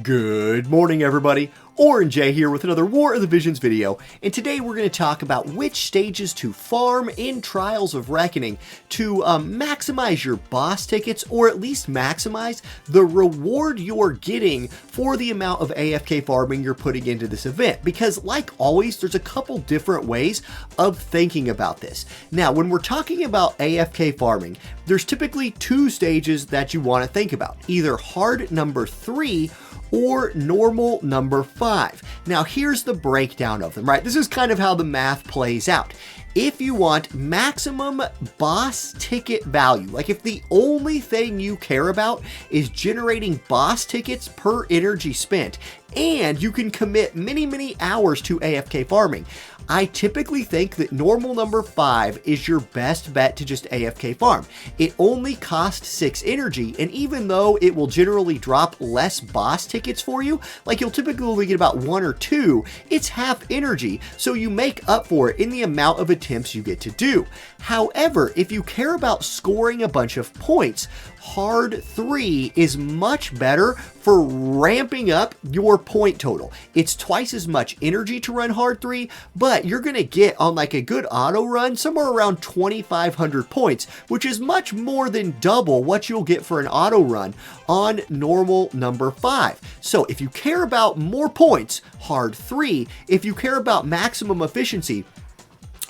Good morning, everybody. Orange J here with another War of the Visions video, and today we're going to talk about which stages to farm in Trials of Reckoning to maximize your boss tickets, or at least maximize the reward you're getting for the amount of AFK farming you're putting into this event. Because like always, there's a couple different ways of thinking about this. Now, when we're talking about AFK farming, there's typically two stages that you want to think about, either hard number 3 or normal number 5. Now here's the breakdown of them, right? This is kind of how the math plays out. If you want maximum boss ticket value, like if the only thing you care about is generating boss tickets per energy spent, and you can commit many hours to AFK farming, I typically think that normal number 5 is your best bet to just AFK farm. It only costs 6 energy, and even though it will generally drop less boss tickets for you, like you'll typically only get about 1 or 2, it's half energy, so you make up for it in the amount of attempts you get to do. However, if you care about scoring a bunch of points, hard 3 is much better for ramping up your point total. It's twice as much energy to run hard 3, but you're going to get on like a good auto run somewhere around 2,500 points, which is much more than double what you'll get for an auto run on normal number 5. So if you care about more points, hard 3. If you care about maximum efficiency,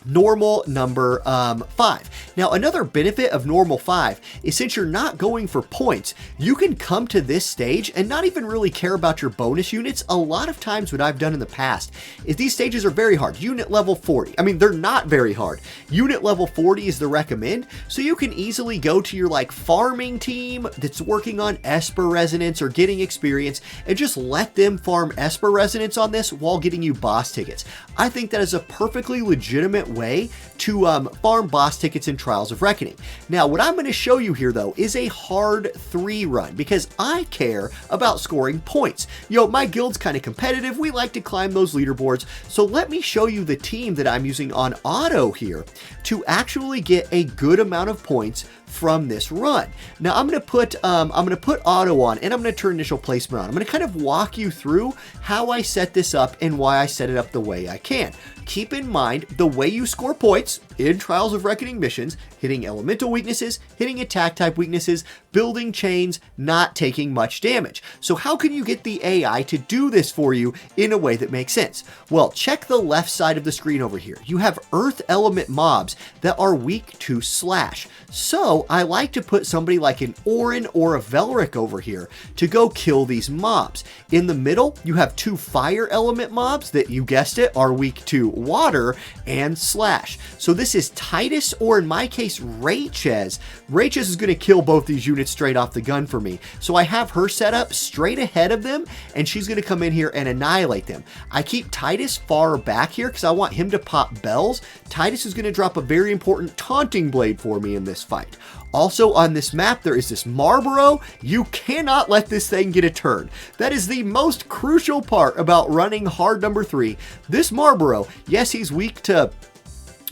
normal number 5. Now, another benefit of normal 5 is since you're not going for points, you can come to this stage and not even really care about your bonus units. A lot of times what I've done in the past is these stages are very hard. Unit level 40. I mean, they're not very hard. Unit level 40 is the recommend, so you can easily go to your like farming team that's working on Esper Resonance or getting experience and just let them farm Esper Resonance on this while getting you boss tickets. I think that is a perfectly legitimate way to farm boss tickets in Trials of Reckoning. Now, what I'm going to show you here, though, is a hard 3 run because I care about scoring points. My guild's kind of competitive. We like to climb those leaderboards. So let me show you the team that I'm using on auto here to actually get a good amount of points from this run. Now I'm going to put auto on, and I'm going to turn initial placement on. I'm going to kind of walk you through how I set this up and why I set it up the way I can. Keep in mind the way you score points in Trials of Reckoning missions: hitting elemental weaknesses, hitting attack type weaknesses, building chains, not taking much damage. So how can you get the AI to do this for you in a way that makes sense? Well, check the left side of the screen over here. You have earth element mobs that are weak to slash. So I like to put somebody like an Orin or a Velric over here to go kill these mobs. In the middle, you have 2 fire element mobs that, you guessed it, are weak to water and slash. So this is Titus, or in my case, Rachez. Rachez is going to kill both these units straight off the gun for me. So I have her set up straight ahead of them, and she's going to come in here and annihilate them. I keep Titus far back here because I want him to pop bells. Titus is going to drop a very important taunting blade for me in this fight. Also on this map, there is this Marlboro. You cannot let this thing get a turn. That is the most crucial part about running hard number 3. This Marlboro, yes, he's weak to...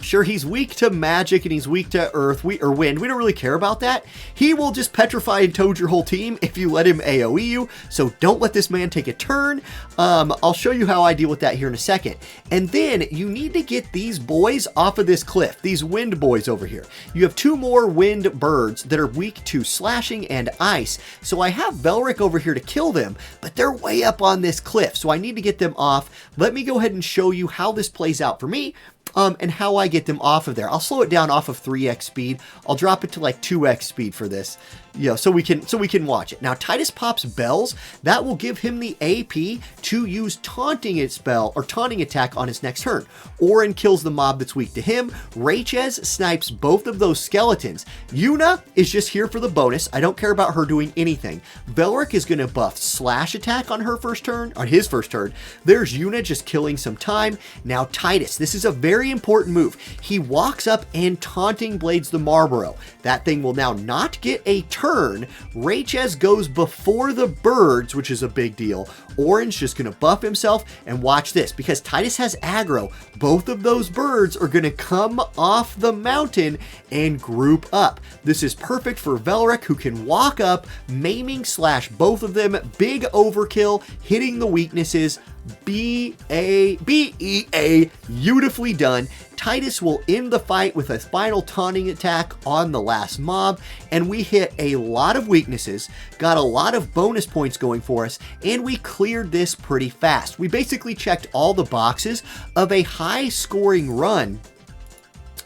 Sure, he's weak to magic and he's weak to earth or wind. We don't really care about that. He will just petrify and toad your whole team if you let him AoE you. So don't let this man take a turn. I'll show you how I deal with that here in a second. And then you need to get these boys off of this cliff. These wind boys over here. You have 2 more wind birds that are weak to slashing and ice. So I have Velric over here to kill them, but they're way up on this cliff. So I need to get them off. Let me go ahead and show you how this plays out for me. And how I get them off of there. I'll slow it down off of 3x speed. I'll drop it to like 2x speed for this, so we can watch it. Now Titus pops bells. That will give him the AP to use taunting spell or taunting attack on his next turn. Orin kills the mob that's weak to him. Rachez snipes both of those skeletons. Yuna is just here for the bonus. I don't care about her doing anything. Velric is going to buff slash attack on his first turn. There's Yuna just killing some time. Now Titus, this is a very important move. He walks up and taunting blades the Marlboro. That thing will now not get a turn turn, Rayches goes before the birds, which is a big deal. Orange just going to buff himself, and watch this, because Titus has aggro. Both of those birds are going to come off the mountain and group up. This is perfect for Velric, who can walk up, maiming slash both of them, big overkill, hitting the weaknesses. B-E-A, beautifully done. Titus will end the fight with a final taunting attack on the last mob, and we hit a lot of weaknesses, got a lot of bonus points going for us, and we cleared this pretty fast. We basically checked all the boxes of a high scoring run.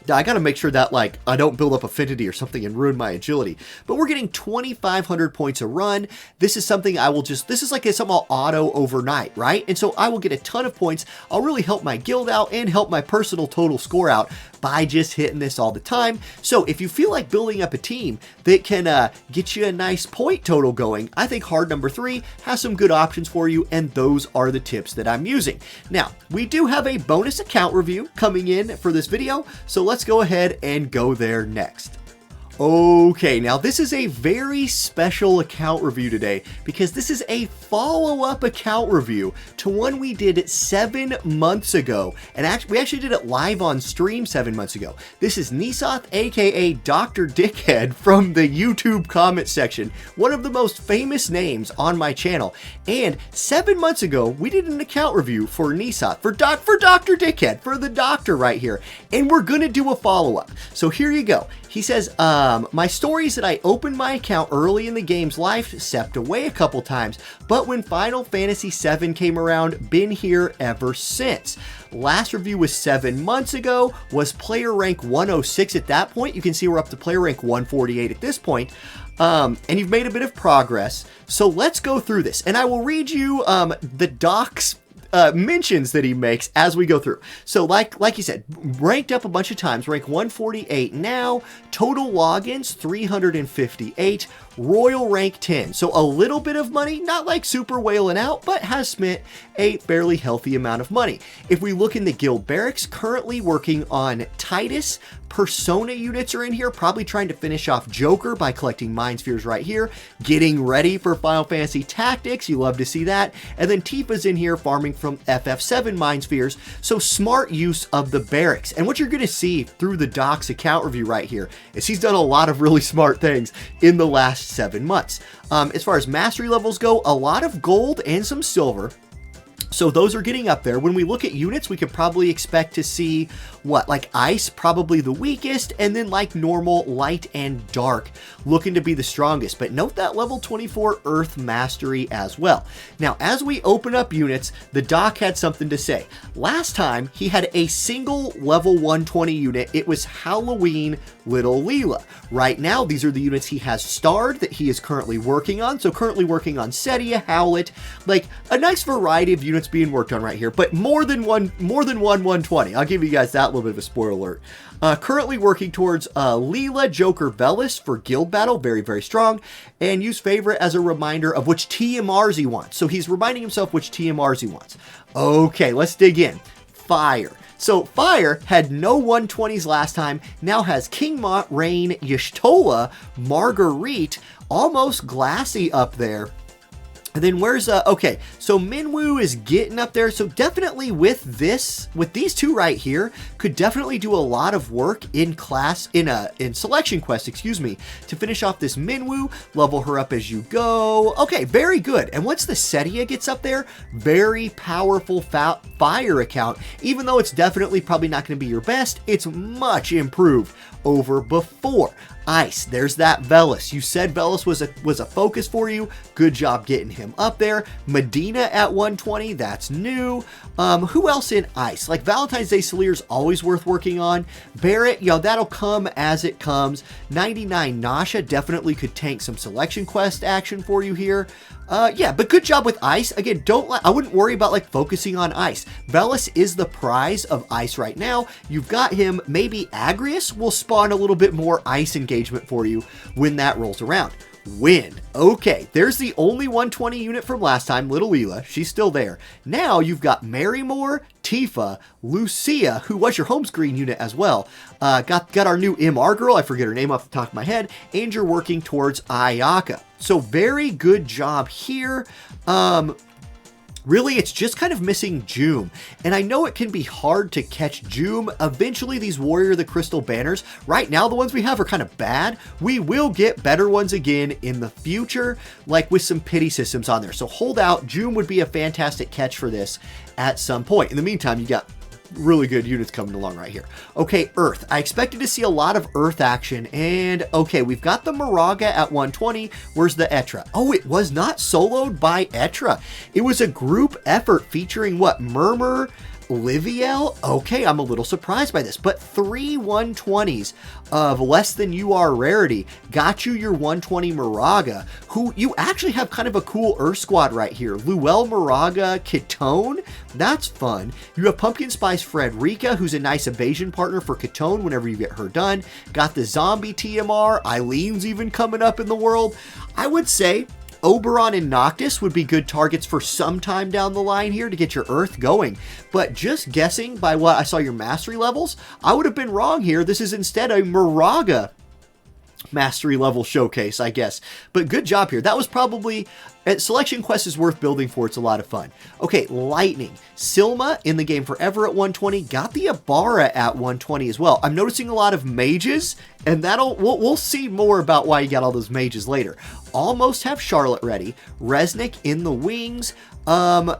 Now, I got to make sure that, like, I don't build up affinity or something and ruin my agility. But we're getting 2,500 points a run. This is something I will just, this is like something I'll auto overnight, right? And so I will get a ton of points. I'll really help my guild out and help my personal total score out by just hitting this all the time. So if you feel like building up a team that can get you a nice point total going, I think hard number 3 has some good options for you, and those are the tips that I'm using. Now, we do have a bonus account review coming in for this video, so let's go ahead and go there next. Okay, now this is a very special account review today, because this is a follow-up account review to one we did 7 months ago, and we actually did it live on stream 7 months ago. This is Nisoth, aka Dr. Dickhead, from the YouTube comment section, one of the most famous names on my channel. And 7 months ago, we did an account review for Nisoth, for Dr. Dickhead, for the doctor right here, and we're gonna do a follow-up. So here you go. He says, my story is that I opened my account early in the game's life, stepped away a couple times, but when Final Fantasy VII came around, been here ever since. Last review was 7 months ago, was player rank 106 at that point. You can see we're up to player rank 148 at this point. And you've made a bit of progress. So let's go through this, and I will read you the doc's mentions that he makes as we go through. So like you said, ranked up a bunch of times, rank 148 now, total logins 358, royal rank 10. So a little bit of money, not like super wailing out, but has spent a fairly healthy amount of money. If we look in the guild barracks, currently working on Titus. Persona units are in here, probably trying to finish off Joker by collecting Mind Spheres right here, getting ready for Final Fantasy Tactics, you love to see that, and then Tifa's in here farming from FF7 Mind Spheres, so smart use of the barracks. And what you're going to see through the Doc's account review right here is he's done a lot of really smart things in the last 7 months. As far as mastery levels go, a lot of gold and some silver. So those are getting up there. When we look at units, we could probably expect to see what, like ice, probably the weakest, and then like normal, light and dark looking to be the strongest. But note that level 24 earth mastery as well. Now, as we open up units, the doc had something to say. Last time he had a single level 120 unit. It was Halloween Little Leela. Right now, these are the units he has starred that he is currently working on. So currently working on Setia, Howlet, like a nice variety of units being worked on right here, but more than one 120. I'll give you guys that little bit of a spoiler alert. Currently working towards Leela, Joker, Velis for guild battle, very, very strong, and use favorite as a reminder of which TMRs he wants. So he's reminding himself which TMRs he wants. Okay, let's dig in. Fire. So Fire had no 120s last time, now has King Mont, Rain, Y'shtola, Marguerite, almost Glassy up there. And then where's, okay, so Minwoo is getting up there. So definitely with these two right here, could definitely do a lot of work in selection quest, excuse me, to finish off this Minwoo, level her up as you go. Okay, very good. And once the Setia gets up there, very powerful fire account. Even though it's definitely probably not going to be your best, it's much improved over before. Ice, there's that Velis. You said Velis was a focus for you. Good job getting him up there. Medina at 120, that's new. Who else in Ice? Like Valentine's Day Salier is always worth working on. Barrett, that'll come as it comes. 99 Nasha definitely could tank some selection quest action for you here. Yeah, but good job with Ice. Again, I wouldn't worry about like focusing on Ice. Velis is the prize of Ice right now. You've got him. Maybe Agrius will spawn a little bit more Ice engagement for you when that rolls around. Win. Okay, there's the only 120 unit from last time, Little Leela. She's still there. Now you've got Marymore, Tifa, Lucia, who was your home screen unit as well. Got our new MR girl. I forget her name off the top of my head. And you're working towards Ayaka. So very good job here. Really, it's just kind of missing Joom. And I know it can be hard to catch Joom. Eventually, these Warrior of the Crystal banners, right now, the ones we have are kind of bad. We will get better ones again in the future, like with some pity systems on there. So hold out. Joom would be a fantastic catch for this at some point. In the meantime, you got really good units coming along right here. Okay, Earth. I expected to see a lot of Earth action, and okay, we've got the Moraga at 120. Where's the Etra? Oh, it was not soloed by Etra. It was a group effort featuring what? Murmur, Liviel? Okay, I'm a little surprised by this, but 3 120s of less than UR rarity got you your 120 Moraga, who you actually have kind of a cool Earth squad right here. Luel, Moraga, Kitone, that's fun. You have Pumpkin Spice Frederica, who's a nice evasion partner for Kitone whenever you get her done. Got the zombie TMR, Eileen's even coming up in the world. I would say Oberon and Noctis would be good targets for some time down the line here to get your Earth going. But just guessing by what I saw your mastery levels, I would have been wrong here. This is instead a Moraga mastery level showcase, I guess. But good job here. That was probably... Selection Quest is worth building for. It's a lot of fun. Okay, Lightning. Silma in the game forever at 120. Got the Abara at 120 as well. I'm noticing a lot of mages, and we'll see more about why you got all those mages later. Almost have Charlotte ready. Resnick in the wings.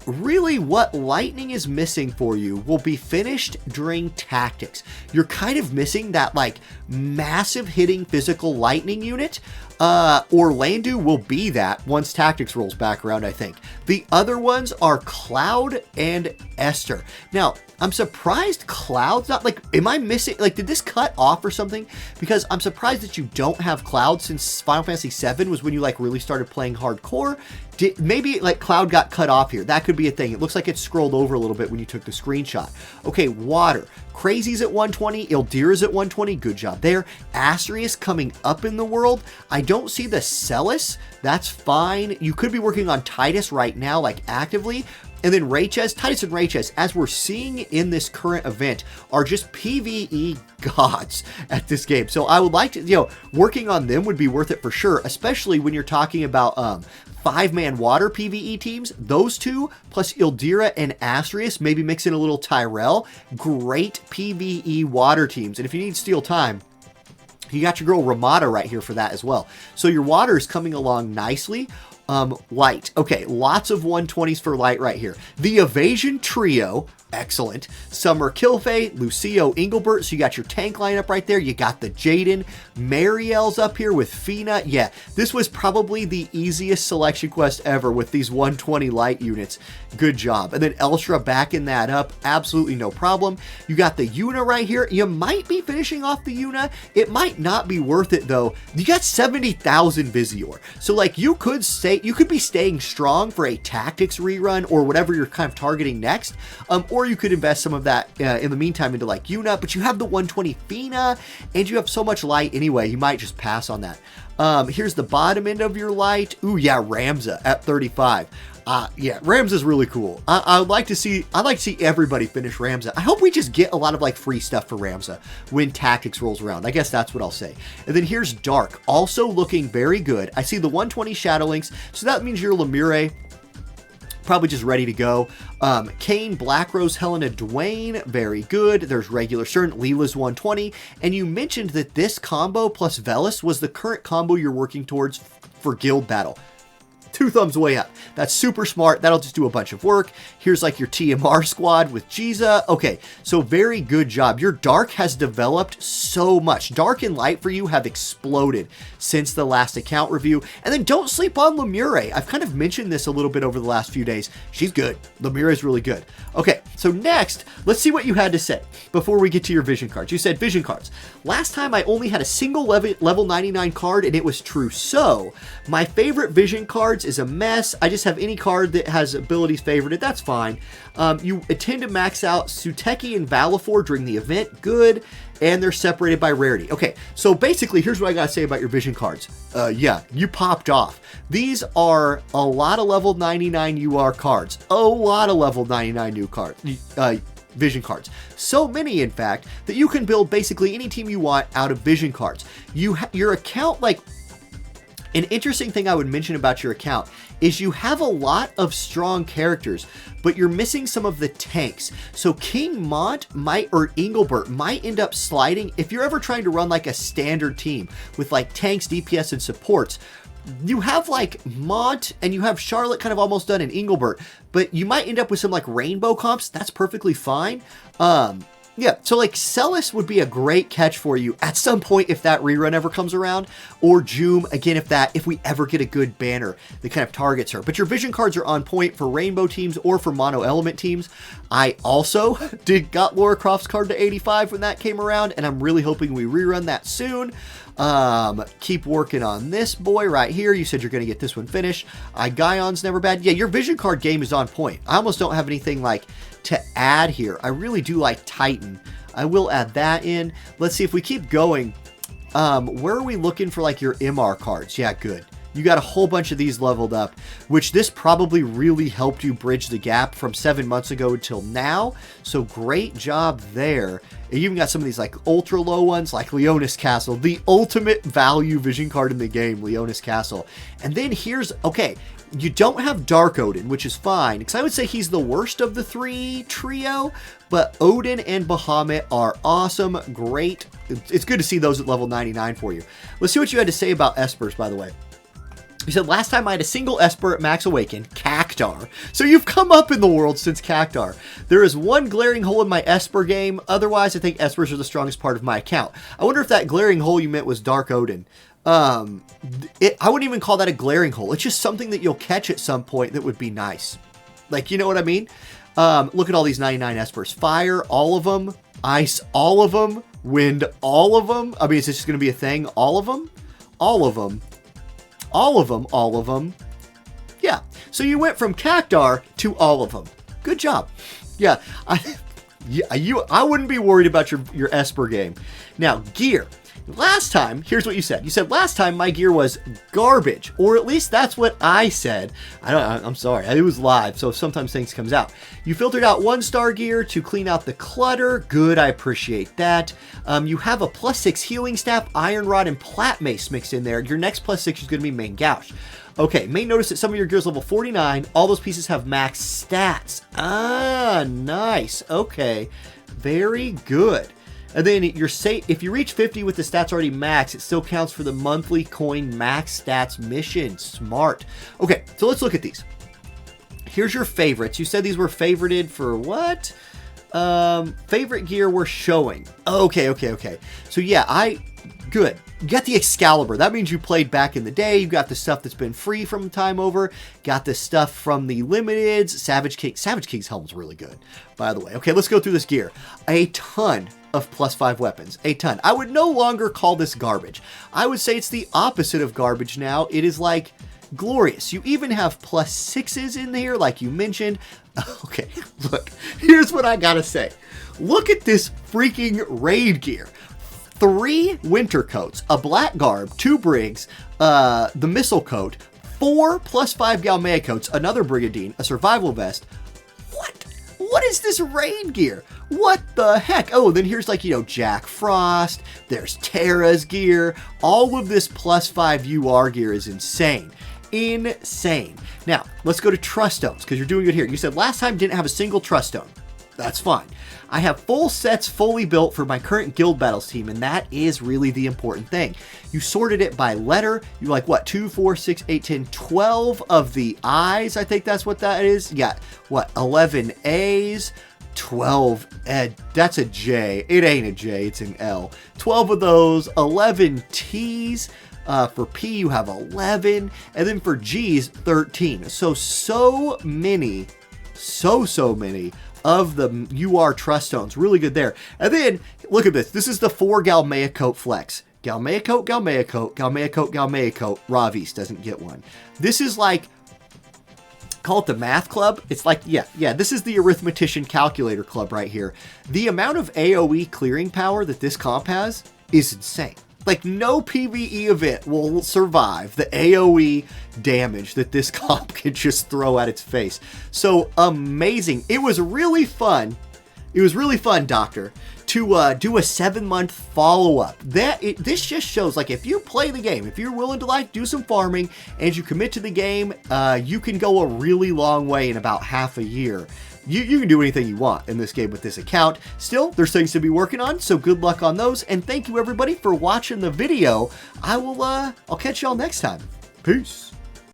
Really what Lightning is missing for you will be finished during Tactics. You're kind of missing that like massive hitting physical Lightning unit. Orlando will be that once Tactics rolls back around, I think. The other ones are Cloud and Esther. Now, I'm surprised Cloud's not, like, am I missing, like, did this cut off or something? Because I'm surprised that you don't have Cloud since Final Fantasy VII was when you, like, really started playing hardcore. Maybe, like, Cloud got cut off here. That could be a thing. It looks like it scrolled over a little bit when you took the screenshot. Okay, Water. Crazy's at 120. Ildira's at 120. Good job there. Asterius coming up in the world. I don't see the Celis. That's fine. You could be working on Titus right now, like, actively. And then Raychez, Titus and Raychez, as we're seeing in this current event, are just PvE gods at this game. So I would like to, working on them would be worth it for sure, especially when you're talking about 5-man water PvE teams. Those two, plus Ildira and Asterius, maybe mix in a little Tyrell. Great PvE water teams. And if you need Steel Time, you got your girl Ramada right here for that as well. So your water is coming along nicely. Light. Okay, lots of 120s for Light right here. The Evasion Trio, excellent. Summer Kilfay, Lucio Engelbert, so you got your tank lineup right there. You got the Jaden. Marielle's up here with Fina. Yeah, this was probably the easiest selection quest ever with these 120 Light units. Good job. And then Elstra backing that up. Absolutely no problem. You got the Yuna right here. You might be finishing off the Yuna. It might not be worth it though. You got 70,000 Visior. So like you could be staying strong for a Tactics rerun or whatever you're kind of targeting next. Or you could invest some of that in the meantime into like Yuna, but you have the 120 Fina and you have so much Light anyway, you might just pass on that. Here's the bottom end of your Light. Ooh, yeah, Ramza at 35. Yeah, Ramza's really cool. I'd like to see everybody finish Ramza. I hope we just get a lot of like free stuff for Ramza when Tactics rolls around. I guess that's what I'll say. And then here's Dark, also looking very good. I see the 120 Shadow Links, so that means your Lemure probably just ready to go. Kane, Black Rose, Helena, Dwayne, very good. There's regular Cern, Leela's 120. And you mentioned that this combo plus Velis was the current combo you're working towards for Guild Battle. 2 thumbs way up. That's super smart. That'll just do a bunch of work. Here's like your TMR squad with Jiza. Okay, so very good job. Your Dark has developed so much. Dark and Light for you have exploded since the last account review. And then don't sleep on Lemure. I've kind of mentioned this a little bit over the last few days. She's good. Lemure is really good. Okay, so next, let's see what you had to say before we get to your vision cards. You said vision cards. Last time I only had a single level 99 card and it was true. So my favorite vision cards cards is a mess. I just have any card that has abilities favorited. That's fine. You tend to max out Suteki and Valifor during the event. Good. And they're separated by rarity. Okay, so basically, here's what I gotta say about your vision cards. Yeah, you popped off. These are a lot of level 99 UR cards. A lot of level 99 new cards. Vision cards. So many, in fact, that you can build basically any team you want out of vision cards. Your account, like, an interesting thing I would mention about your account is you have a lot of strong characters, but you're missing some of the tanks. So King Mont or Engelbert might end up sliding. If you're ever trying to run like a standard team with like tanks, DPS, and supports, you have like Mont and you have Charlotte kind of almost done in Engelbert, but you might end up with some like rainbow comps. That's perfectly fine. Yeah, so like Celis would be a great catch for you at some point if that rerun ever comes around, or Joom again if we ever get a good banner that kind of targets her. But your vision cards are on point for rainbow teams or for mono element teams. I also got Lara Croft's card to 85 when that came around, and I'm really hoping we rerun that soon. Keep working on this boy right here. You said you're going to get this one finished. Gaion's never bad. Yeah, your vision card game is on point. I almost don't have anything like to add here. I really do like Titan. I will add that in. Let's see if we keep going. Where are we looking for like your MR cards? Yeah, good. You got a whole bunch of these leveled up, which this probably really helped you bridge the gap from 7 months ago until now. So great job there. And you even got some of these like ultra low ones like Leonis Castle, the ultimate value vision card in the game, Leonis Castle. And then here's, okay, you don't have Dark Odin, which is fine, because I would say he's the worst of the three trio, but Odin and Bahamut are awesome, great. It's good to see those at level 99 for you. Let's see what you had to say about Espers, by the way. You said, last time I had a single Esper at Max Awaken, Cactar. So you've come up in the world since Cactar. There is one glaring hole in my Esper game. Otherwise, I think Espers are the strongest part of my account. I wonder if that glaring hole you meant was Dark Odin. I wouldn't even call that a glaring hole. It's just something that you'll catch at some point that would be nice. Like, you know what I mean? Look at all these 99 Espers. Fire, all of them. Ice, all of them. Wind, all of them. I mean, is this just going to be a thing? All of them? All of them. All of them, all of them. Yeah, so you went from Cactar to all of them. Good job. Yeah, I wouldn't be worried about your Esper game. Now, gear. Last time, here's what you said. You said, last time my gear was garbage, or at least that's what I said. I'm sorry, it was live, so sometimes things comes out. You filtered out 1-star gear to clean out the clutter. Good, I appreciate that. You have a +6 healing staff, iron rod, and plat mace mixed in there. Your next +6 is going to be main gouge. Okay, may notice that some of your gear's level 49. All those pieces have max stats. Ah, nice. Okay, very good. And then you're safe. If you reach 50 with the stats already max, it still counts for the monthly coin max stats mission. Smart. Okay, so let's look at these. Here's your favorites. You said these were favorited for what? Favorite gear we're showing. Okay. So yeah, good. You got the Excalibur. That means you played back in the day. You got the stuff that's been free from time over. Got the stuff from the limiteds. Savage King's helm's really good, by the way. Okay, let's go through this gear. A ton of +5 weapons. A ton. I would no longer call this garbage. I would say it's the opposite of garbage now. It is like glorious. You even have +6s in there, like you mentioned. Okay, look. Here's what I gotta say. Look at this freaking raid gear. 3 winter coats, a black garb, 2 brigs, the missile coat, 4 +5 Galmea coats, another brigandine, a survival vest. What is this raid gear? What the heck? Oh, then here's like, Jack Frost. There's Terra's gear. All of this +5 UR gear is insane. Insane. Now, let's go to Trust Stones, because you're doing good here. You said last time didn't have a single Trust Stone. That's fine. I have full sets fully built for my current Guild Battles team, and that is really the important thing. You sorted it by letter. You like, what, 2, 4, 6, 8, 10, 12 of the I's, I think that's what that is. Yeah, what, 11 A's, 12, that's a J. It ain't a J, it's an L. 12 of those, 11 T's. For P, you have 11, and then for G's, 13. So many of the UR Trust Stones. Really good there. And then, look at this. This is the 4 Galmea Coat flex. Galmea Coat, Galmea Coat, Galmea Coat, Galmea Coat. Ravis doesn't get one. This is like call it the math club. It's like, yeah, this is the arithmetician calculator club right here. The amount of AoE clearing power that this comp has is insane. Like, no PvE event will survive the AoE damage that this comp can just throw at its face. So amazing. It was really fun. It was really fun, Doctor, to do a 7-month follow-up. This just shows, like, if you play the game, if you're willing to, like, do some farming and you commit to the game, you can go a really long way in about half a year. You can do anything you want in this game with this account. Still, there's things to be working on, so good luck on those. And thank you, everybody, for watching the video. I'll catch y'all next time. Peace.